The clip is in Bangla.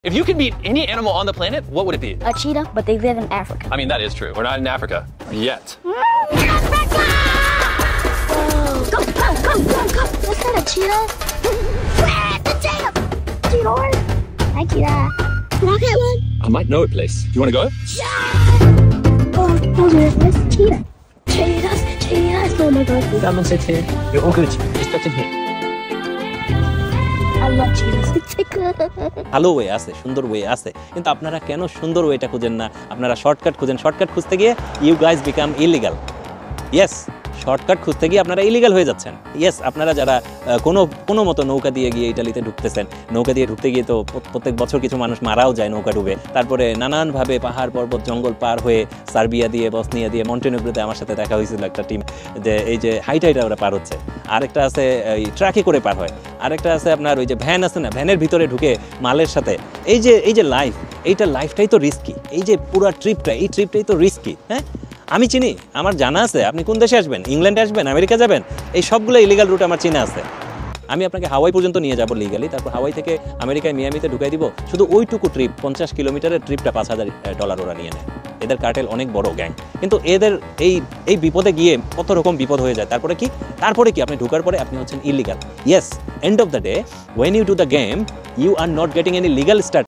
If you could meet any animal on the planet, what would it be? A cheetah, but they live in Africa. I mean, that is true. We're not in Africa yet. Africa! Whoa. Go, go, go, go, go. What's that, a cheetah? Where's the cheetah? Cheetah. Hi, cheetah. Rocket one? I might know a place. Do you want to go? Yeah! Oh, where's the cheetah? Cheetahs, cheetahs. Oh my God. Someone sits here. You're all good. Just get in here. I love cheetahs. ভালো ওয়ে আছে, সুন্দর ওয়ে আছে, কিন্তু আপনারা কেন সুন্দর ওয়েটা খুঁজেন না? আপনারা শর্টকাট খুঁজেন। শর্টকাট খুঁজতে গিয়ে you guys become illegal. Yes, shortcut খুঁজতে গিয়ে আপনারা ইলিগাল হয়ে যাচ্ছেন। ইয়েস, আপনারা যারা কোনো মতো নৌকা দিয়ে গিয়ে ইটালিতে ঢুকতেছেন, নৌকা দিয়ে ঢুকতে গিয়ে তো প্রত্যেক বছর কিছু মানুষ মারাও যায় নৌকা ডুবে। তারপরে নানানভাবে পাহাড় পর্বত জঙ্গল পার হয়ে সার্বিয়া দিয়ে, বসনিয়া দিয়ে, মন্টেনেগ্রোতে আমার সাথে দেখা হয়েছিল একটা টিম, যে এই যে হাইটা ওরা পার হচ্ছে। আরেকটা আছে এই ট্রাকে করে পার হয়। আরেকটা আছে আপনার ওই যে ভ্যান আছে না, ভ্যানের ভিতরে ঢুকে মালের সাথে। এই যে লাইফটাই তো রিস্কি। এই যে পুরো এই ট্রিপটাই তো রিস্কি। হ্যাঁ, আমি চিনি, আমার জানা আছে আপনি কোন দেশে আসবেন, ইংল্যান্ডে আসবেন, আমেরিকা যাবেন, এই সবগুলো ইলিগাল রুট আমার চিনা আছে। আমি আপনাকে হাওয়াই পর্যন্ত নিয়ে যাবো লিগালি, তারপর হাওয়াই থেকে আমেরিকায় মিয়ামিতে ঢুকাই দিব। শুধু ওইটুকু ট্রিপ 50 কিলোমিটারের ট্রিপটা $5,000 ওরা নিয়ে নেয়। এদের কার্টেল অনেক বড় গ্যাং, কিন্তু এদের এই বিপদে গিয়ে কত রকম বিপদ হয়ে যায়। তারপরে কি আপনি ঢুকার পরে আপনি হচ্ছেন illegal. Yes, end of the day when you do the game you are not getting any legal status.